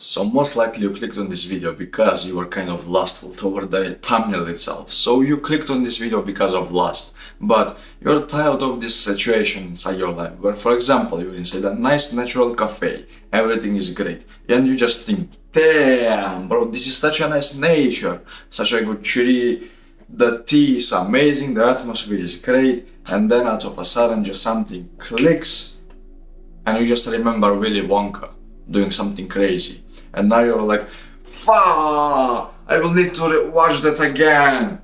So most likely you clicked on this video because you were kind of lustful toward the thumbnail itself. So you clicked on this video because of lust, but you're tired of this situation inside your life where, for example, you're inside a nice natural cafe, everything is great, and you just think, damn bro, this is such a nice nature, such a good tree, the tea is amazing, the atmosphere is great, and then out of a sudden just something clicks and you just remember Willy Wonka doing something crazy. And now you're like, fuck, I will need to watch that again.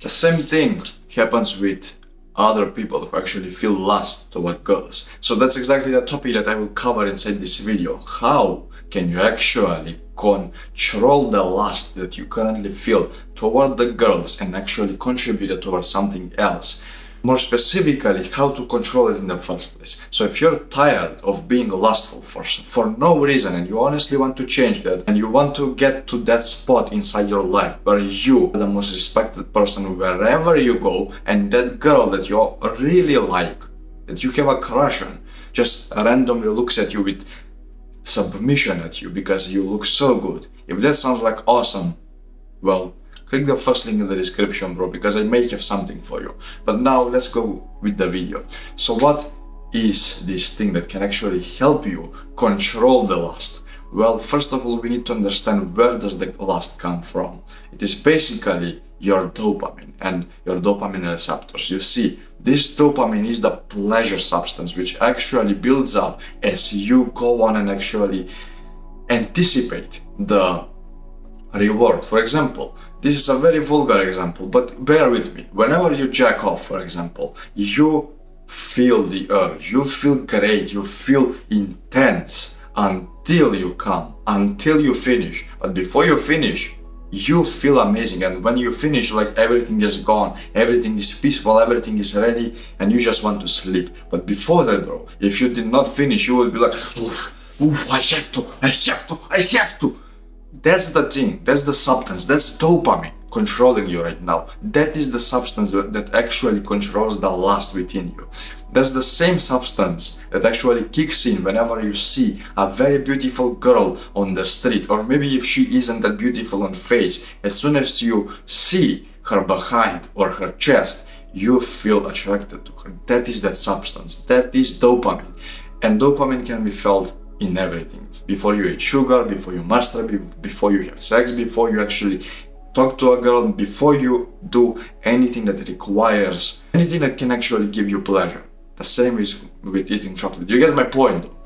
The same thing happens with other people who actually feel lust toward girls. So that's exactly the topic that I will cover inside this video. How can you actually control the lust that you currently feel toward the girls and actually contribute it towards something else? More specifically, how to control it in the first place. So if you're tired of being lustful for no reason and you honestly want to change that and you want to get to that spot inside your life where you are the most respected person wherever you go, and that girl that you really like, that you have a crush on, just randomly looks at you with submission at you because you look so good. If that sounds like awesome, well, click the first link in the description, bro, because I may have something for you. But now let's go with the video. So what is this thing that can actually help you control the lust? Well, first of all, we need to understand where does the lust come from. It is basically your dopamine and your dopamine receptors. You see, this dopamine is the pleasure substance which actually builds up as you go on and actually anticipate the reward. For example, this is a very vulgar example, but bear with me. Whenever you jack off, for example, you feel the urge, you feel great, you feel intense until you come, until you finish. But before you finish, you feel amazing, and when you finish, like everything is gone, everything is peaceful, everything is ready, and you just want to sleep. But before that, bro, if you did not finish, you would be like, oof, I have to. That's the thing, that's the substance, that's dopamine controlling you right now. That is the substance that actually controls the lust within you. That's the same substance that actually kicks in whenever you see a very beautiful girl on the street, or maybe if she isn't that beautiful on face, as soon as you see her behind or her chest, you feel attracted to her. That is that substance, that is dopamine. And dopamine can be felt in everything. Before you eat sugar, before you masturbate, before you have sex, before you actually talk to a girl, before you do anything that requires, anything that can actually give you pleasure. The same is with eating chocolate. You get my point though.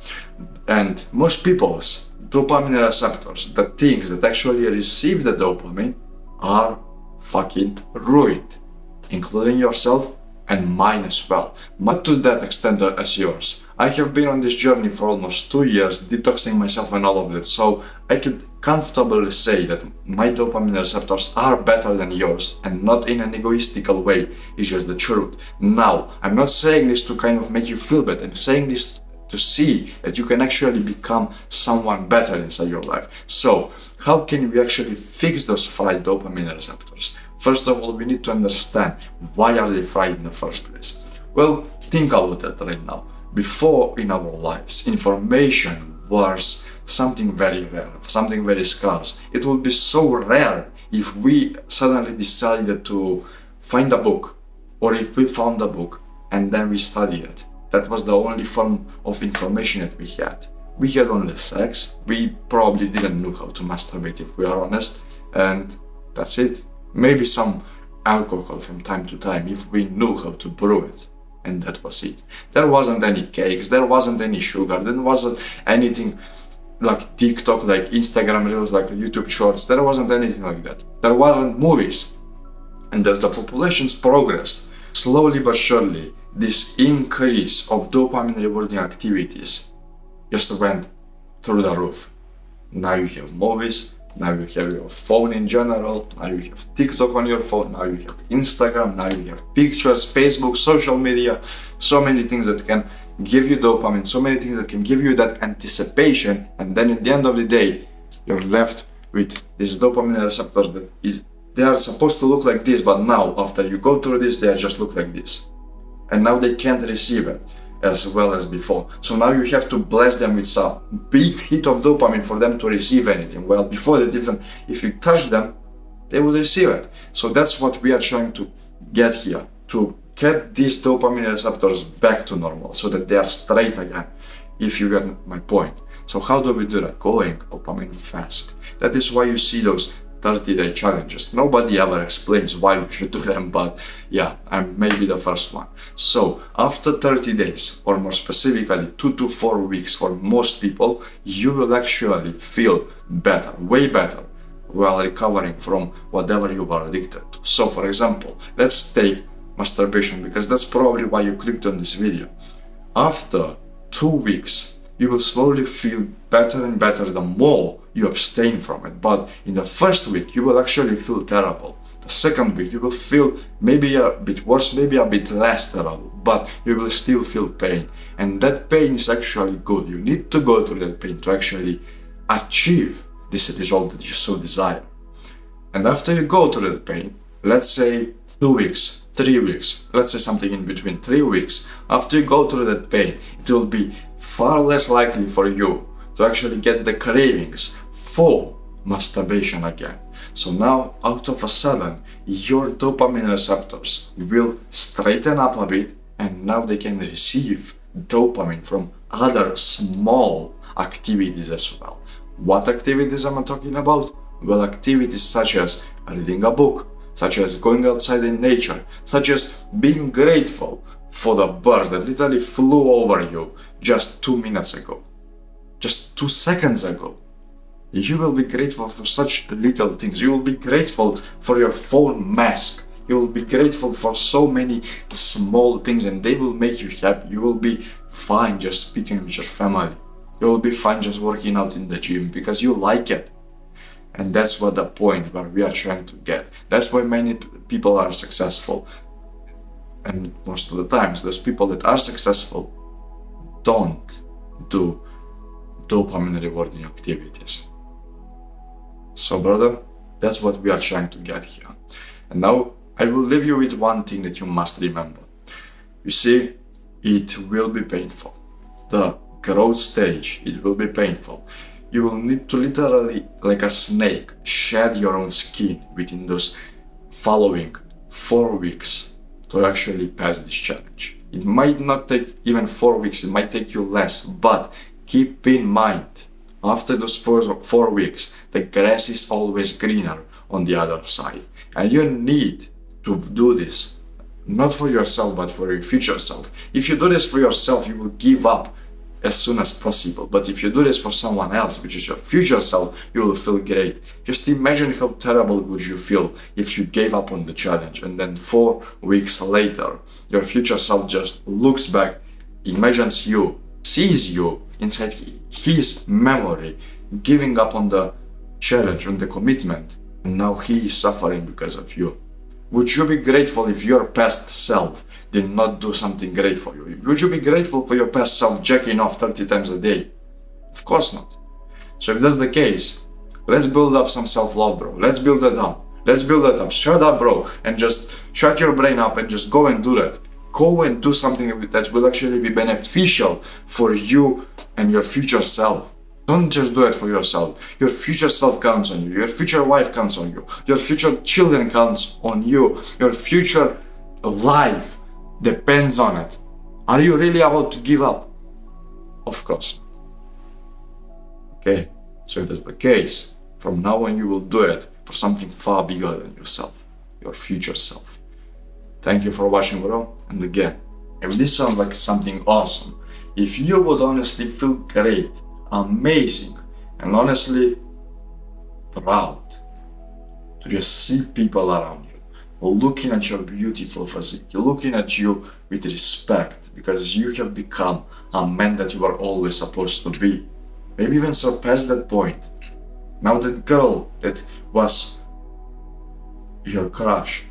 And most people's dopamine receptors, the things that actually receive the dopamine, are fucking ruined, including yourself and mine as well, but to that extent as yours. I have been on this journey for almost 2 years, detoxing myself and all of that, so I could comfortably say that my dopamine receptors are better than yours, and not in an egoistical way, it's just the truth. Now, I'm not saying this to kind of make you feel bad, I'm saying this to see that you can actually become someone better inside your life. So, how can we actually fix those fried dopamine receptors? First of all, we need to understand why are they fried in the first place. Well, think about that right now. Before in our lives, information was something very rare, something very scarce. It would be so rare if we suddenly decided to find a book, or if we found a book and then we studied it. That was the only form of information that we had. We had only sex, we probably didn't know how to masturbate if we are honest, and that's it. Maybe some alcohol from time to time if we knew how to brew it. And that was it. There wasn't any cakes, there wasn't any sugar, there wasn't anything like TikTok, like Instagram Reels, like YouTube Shorts, there wasn't anything like that. There weren't movies. And as the populations progressed, slowly but surely, this increase of dopamine rewarding activities just went through the roof. Now you have movies, now you have your phone in general, now you have TikTok on your phone, now you have Instagram, now you have pictures, Facebook, social media, so many things that can give you dopamine, so many things that can give you that anticipation, and then at the end of the day, you're left with these dopamine receptors they are supposed to look like this, but now, after you go through this, they just look like this. And now they can't receive it. as well as before. So now you have to bless them with some big hit of dopamine for them to receive anything. Well, before that, even if you touch them, they will receive it. So that's what we are trying to get here, to get these dopamine receptors back to normal so that they are straight again, if you get my point. So how do we do that? Going dopamine fast. That is why you see those 30-day challenges. Nobody ever explains why you should do them, but yeah, I'm maybe the first one. So after 30 days, or more specifically 2 to 4 weeks for most people, you will actually feel better, way better, while recovering from whatever you were addicted to. So for example, let's take masturbation, because that's probably why you clicked on this video. After 2 weeks, you will slowly feel better and better the more you abstain from it. But in the first week, you will actually feel terrible. The second week, you will feel maybe a bit worse, maybe a bit less terrible, but you will still feel pain. And that pain is actually good. You need to go through that pain to actually achieve this result that you so desire. And after you go through that pain, let's say 2 weeks, 3 weeks, let's say something in between, 3 weeks, after you go through that pain, it will be far less likely for you to actually get the cravings for masturbation again. So now, out of a sudden, your dopamine receptors will straighten up a bit, and now they can receive dopamine from other small activities as well. What activities am I talking about? Well, activities such as reading a book, such as going outside in nature, such as being grateful for the birds that literally flew over you just 2 minutes ago, just 2 seconds ago. You will be grateful for such little things. You will be grateful for your phone mask. You will be grateful for so many small things, and they will make you happy. You will be fine just speaking with your family. You will be fine just working out in the gym because you like it. And that's what the point where we are trying to get. That's why many people are successful. And most of the times, those people that are successful don't do dopamine rewarding activities. So brother, that's what we are trying to get here. And now I will leave you with one thing that you must remember. You see, it will be painful. The growth stage, it will be painful. You will need to literally, like a snake, shed your own skin within those following 4 weeks to actually pass this challenge. It might not take even 4 weeks, it might take you less, but keep in mind, after those 4 weeks, the grass is always greener on the other side. And you need to do this, not for yourself, but for your future self. If you do this for yourself, you will give up as soon as possible. But if you do this for someone else, which is your future self, you will feel great. Just imagine how terrible would you feel if you gave up on the challenge, and then 4 weeks later, your future self just looks back, imagines you, sees you inside his memory, giving up on the challenge, on the commitment, and now he is suffering because of you. Would you be grateful if your past self did not do something great for you? Would you be grateful for your past self jacking off 30 times a day? Of course not. So if that's the case, let's build up some self-love, bro. Let's build it up. Let's build it up. Shut up, bro. And just shut your brain up and just go and do that. Go and do something that will actually be beneficial for you and your future self. Don't just do it for yourself. Your future self counts on you. Your future wife counts on you. Your future children counts on you. Your future life depends on it. Are you really about to give up? Of course not. Okay, so if that's the case, from now on you will do it for something far bigger than yourself, your future self. Thank you for watching, bro. And again, if this sounds like something awesome, if you would honestly feel great, amazing, and honestly proud to just see people around you looking at your beautiful physique, looking at you with respect because you have become a man that you are always supposed to be, maybe even surpass that point. Now that girl that was your crush,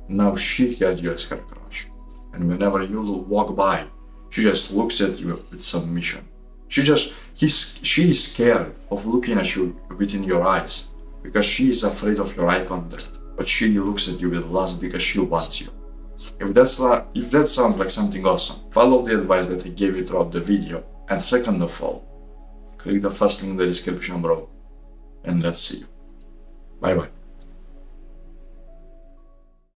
now she has you as her crush, and whenever you walk by, she just looks at you with submission. She is scared of looking at you within your eyes because she is afraid of your eye contact. But she looks at you with lust because she wants you. If that sounds like something awesome, follow the advice that I gave you throughout the video, and second of all, click the first link in the description, bro, and let's see you. Bye bye.